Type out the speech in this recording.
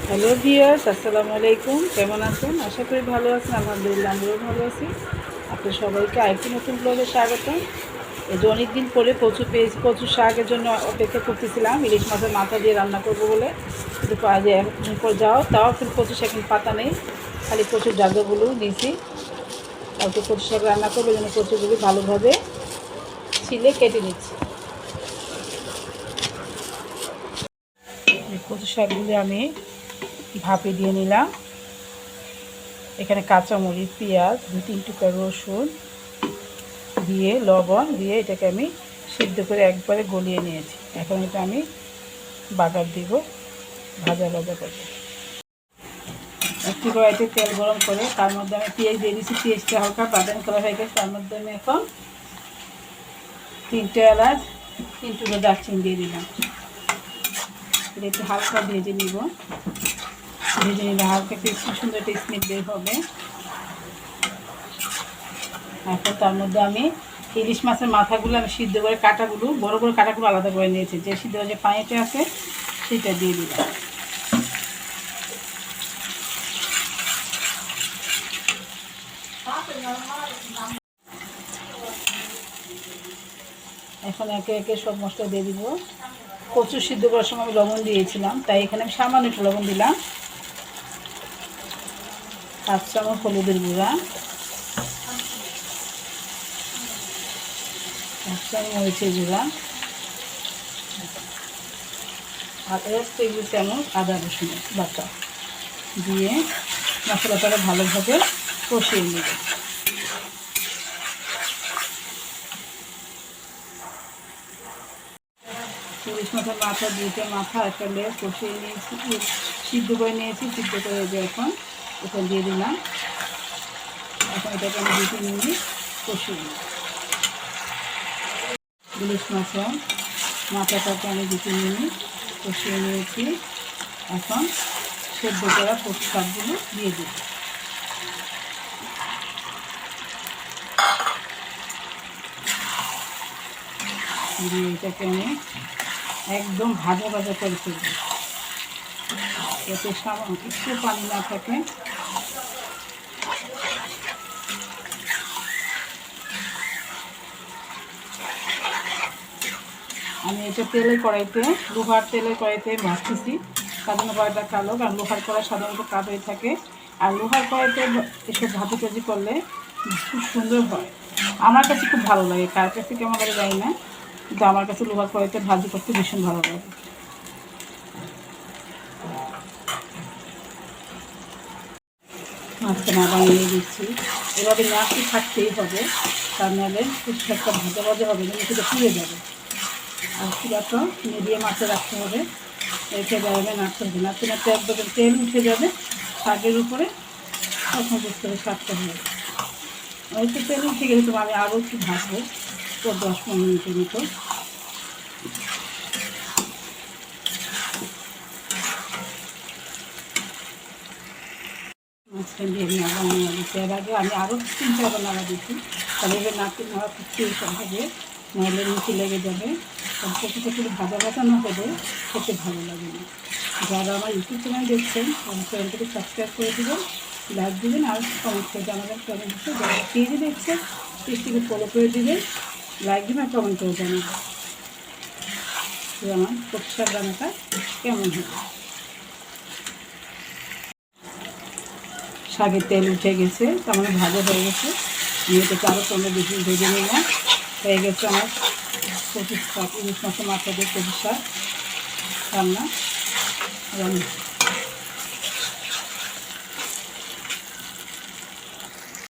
Hello viewers, আসসালামু আলাইকুম। কেমন আছেন? আশা করি ভালো আছেন। আলহামদুলিল্লাহ, আমরাও ভালো আছি। আপনার সবাইকে আরেকটি নতুন ব্লগে স্বাগত। এই যে অনেকদিন পরে কচু পেয়েছি, কচু শাকের জন্য অপেক্ষা করতেছিলাম। ইলিশ মাছের মাথা দিয়ে রান্না করবো বলে, কিন্তু আজ একদিন পর তাও কিন্তু কচু শাক পাতা নেই, খালি কচুর ডাগাগুলো দিয়েছি। একটু কচু শাক রান্না করবো, এই জন্য কচুগুলি ভালোভাবে ছিলে কেটে নিচ্ছি। কচু শাকগুলি আমি ভাপে দিয়ে নিলাম। এখানে কাঁচামরিচ, পেঁয়াজ, 2-3 টুকরা রসুন দিয়ে লবণ দিয়ে এটাকে আমি সিদ্ধ করে একবারে গলিয়ে নিয়েছি। এখন এটা আমি বাগার দিব, ভাজা করব। একটি কড়াইতে তেল গরম করে তার মধ্যে আমি পেঁয়াজ দিয়ে দিচ্ছি। পেঁয়াজটা হালকা বাদামি কালার হয়ে গেছে। তার মধ্যে আমি এখন 3টে এলাচ, 3 টুকরো দারচিনি দিয়ে দিলাম। এটা একটু হালকা ভেজে নিব। ভেজে নিলে হালকা একটু সুন্দর একটা স্মেল বের হবে। এখন তার মধ্যে আমি ইলিশ মাছের মাথাগুলো আমি সিদ্ধ করে কাটাগুলো বড় বড় কাটাগুলো আলাদা করে নিয়েছি। যে সিদ্ধ যে পানিটা আছে সেটা দিয়ে দিলাম। এখন একে একে সব মশলা দিয়ে দিব। কচু সিদ্ধ করার সময় আমি লবণ দিয়েছিলাম, তাই এখানে আমি সামান্য একটু লবণ দিলাম। 5 চামচ হলুদের গুঁড়া, 1 চামচ মরিচের গুঁড়া, আর 1 টেবিল চামচ আদা রসুন বাটা দিয়ে মশলাটাকে ভালোভাবে কষিয়ে নেব। ইলিশ মাছের মাথা 2টে মাথা একটা লেগ কষিয়ে নিয়েছি, সিদ্ধ করে নিয়েছি। সিদ্ধ করে এখন এটা দিয়ে দিলাম। এখন এটাকে আমি 2-3 মিনিট কষিয়ে নিই। ইলিশ মাছের মাথাটাকে আমি 2-3 মিনিট কষিয়ে নিয়েছি। এখন সেদ্ধ করা কচু শাকগুলো দিয়ে দিই। দিয়ে এটাকে আমি একদম ভাজা করে ফেলবো, যাতে সামান্য একটু পানি না থাকে। আমি এটা লোহার তেলের কড়াইতে ভাজতেছি। সাধারণ কড়াইটা কালো, কারণ লোহার কড়াই সাধারণত কালো হয়ে থাকে। আর লোহার কড়াইতে এসব ভাজি করলে খুব সুন্দর হয়। আমার কাছে খুব ভালো লাগে, কার কাছে কেমন লাগে জানি না, কিন্তু আমার কাছে লোহার কড়াইতে ভাজি করতে ভীষণ ভালো লাগে। মাঝখানে আবার নিয়ে দিচ্ছি। এভাবে নাড়তে থাকতেই হবে, তার নাহলে কিছু একটা ভাজা হবে, যেন সেটা পুড়ে যাবে। আর চুলাটা মিডিয়াম আঁচে রাখতে হবে, রেখে দেওয়া নাড়তে হবে। নাড়তে একদম তেল উঠে যাবে শাকের উপরে, তখন বুঝতে হবে শাকটা হবে। একটু তেল উঠে গেলে তো আমি আরও একটু ভাজবো, তো 10-15 মিনিটের মতো। মাঝখান দিয়ে নাড়া দিচ্ছি। এর আগে আমি আরও 3-4 নাড়া দিচ্ছি, তাহলে এবার নাড়া খুব হবে, নাহলে নিচে লেগে যাবে। কচু ভাজা না হলে খেতে ভালো লাগে না। যারা আমার ইউটিউব চ্যানেল দেখছেন আমার চ্যানেলটাকে সাবস্ক্রাইব করে দেবেন, লাইক দেবেন, আর কমেন্ট করে জানাবেন কেমন হচ্ছে। যারা পেজে দেখছেন পেজটিকে ফলো করে দেবেন, লাইক দেবেন আর কমেন্ট করে জানাবেন যে আমার কচু শাক রান্নাটা কেমন হবে। শাকের তেল উঠে গেছে, তার মানে ভাজা হয়ে গেছে। আমি এটাকে আরও 15-20 মিনিট ভেজে নিলাম। হয়ে গেছে আমার কচু শাক, ইলিশ মাছের মাথা দিয়ে কচু শাক রান্না।